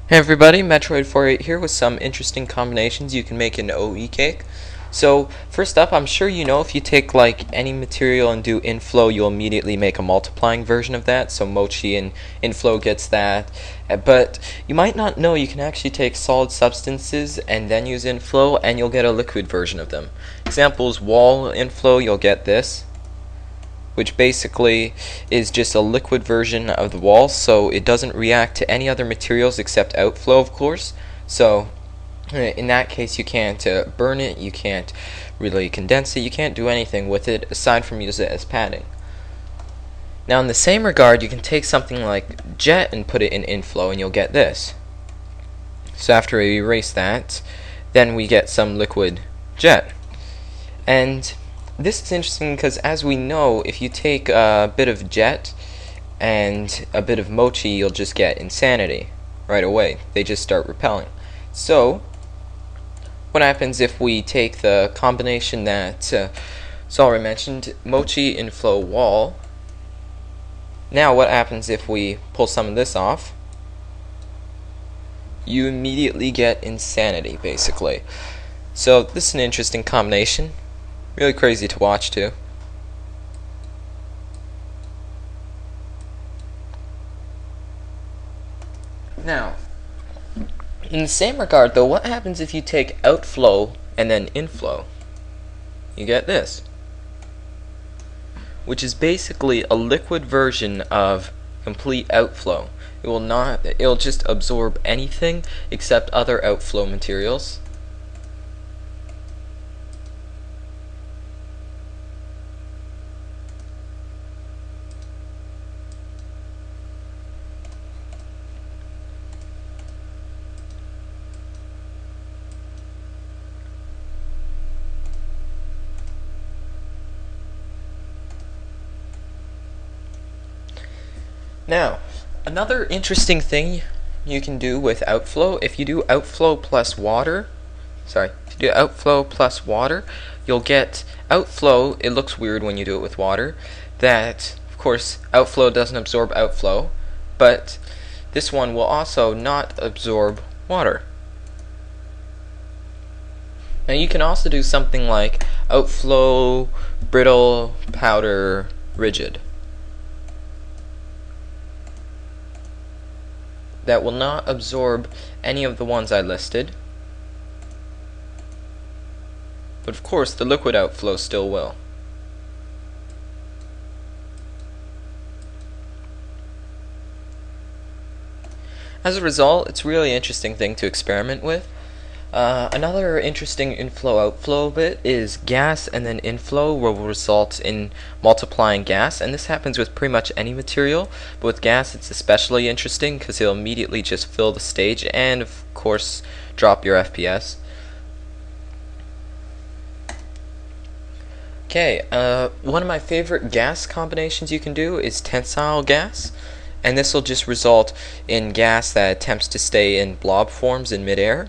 Hey everybody, Metroid48 here with some interesting combinations you can make in OE cake. So first up, I'm sure you know if you take like any material and do inflow, you'll immediately make a multiplying version of that. So mochi and inflow gets that. But you might not know you can actually take solid substances and then use inflow and you'll get a liquid version of them. Examples: wall inflow, you'll get this, which basically is just a liquid version of the wall, so it doesn't react to any other materials except outflow, of course. So in that case, you can't burn it, you can't really condense it, you can't do anything with it aside from use it as padding. Now in the same regard, you can take something like jet and put it in inflow and you'll get this. So after we erase that, then we get some liquid jet. And this is interesting because, as we know, if you take a bit of jet and a bit of mochi, you'll just get insanity right away. They just start repelling. So what happens if we take the combination that is already mentioned, mochi, inflow, wall? Now what happens if we pull some of this off? You immediately get insanity, basically. So this is an interesting combination. Really crazy to watch too. Now, in the same regard though, what happens if you take outflow and then inflow? You get this, which is basically a liquid version of complete outflow. It'll just absorb anything except other outflow materials. Now, another interesting thing you can do with outflow, if you do outflow plus water, you'll get outflow. It looks weird when you do it with water. That, of course, outflow doesn't absorb outflow, but this one will also not absorb water. Now you can also do something like outflow, brittle, powder, rigid. That will not absorb any of the ones I listed, but of course the liquid outflow still will. As a result, it's a really interesting thing to experiment with. Another interesting inflow-outflow bit is gas and then inflow will result in multiplying gas, and this happens with pretty much any material, but with gas it's especially interesting because it'll immediately just fill the stage and of course drop your FPS. Okay, one of my favorite gas combinations you can do is tensile gas, and this will just result in gas that attempts to stay in blob forms in midair.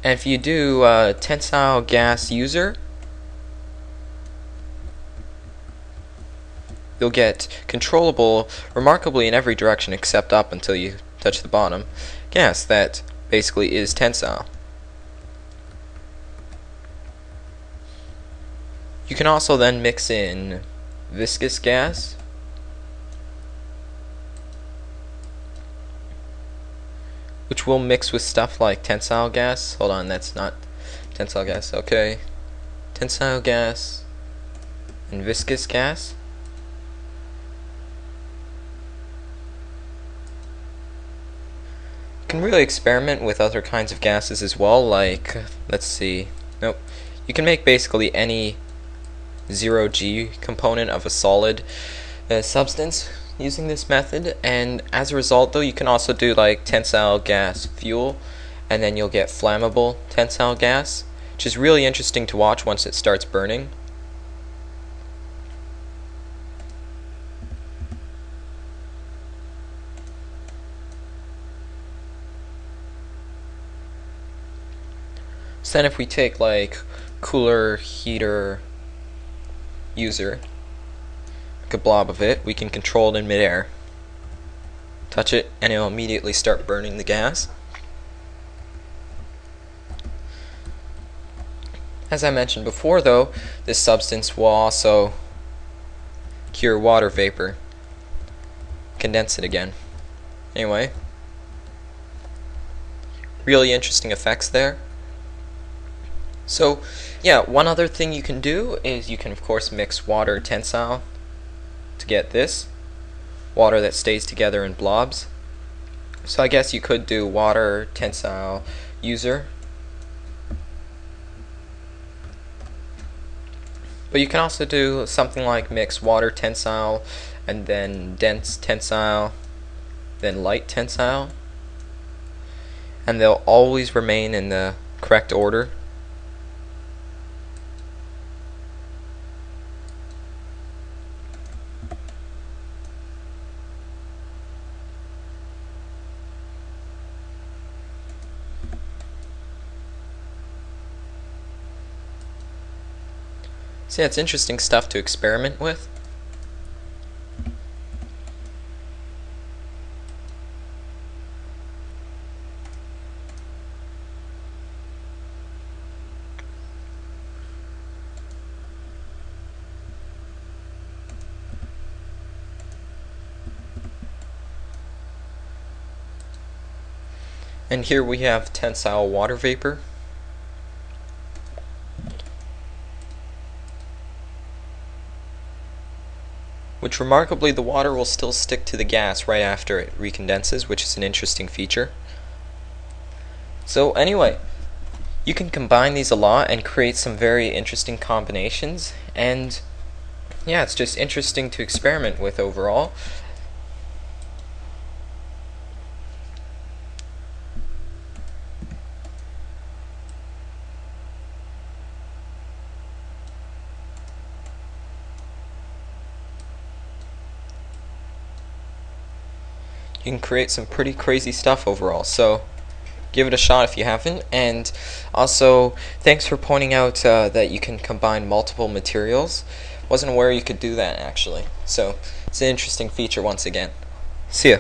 And if you do tensile gas user, you'll get controllable remarkably in every direction except up until you touch the bottom gas that basically is tensile. You can also then mix in viscous gas, which will mix with stuff like tensile gas. Hold on, that's not tensile gas. Okay, tensile gas and viscous gas. You can really experiment with other kinds of gases as well, like, let's see, nope. You can make basically any 0G component of a solid substance using this method, and as a result though you can also do like tensile gas fuel, and then you'll get flammable tensile gas, which is really interesting to watch once it starts burning. So then if we take like cooler heater user, like a blob of it, we can control it in midair. touch it and it'll immediately start burning the gas. As I mentioned before though, this substance will also cure water vapor, condense it again. Anyway, really interesting effects there. So yeah, one other thing you can do is you can of course mix water tensile to get this water that stays together in blobs. So I guess you could do water tensile user, but you can also do something like mix water tensile and then dense tensile, then light tensile, and they'll always remain in the correct order. So yeah, it's interesting stuff to experiment with. And here we have tensile water vapor. Which remarkably the water will still stick to the gas right after it recondenses, which is an interesting feature. So anyway, you can combine these a lot and create some very interesting combinations, and yeah, it's just interesting to experiment with overall. You can create some pretty crazy stuff overall, so give it a shot if you haven't. And also, thanks for pointing out that you can combine multiple materials. Wasn't aware you could do that actually, so it's an interesting feature once again. See ya.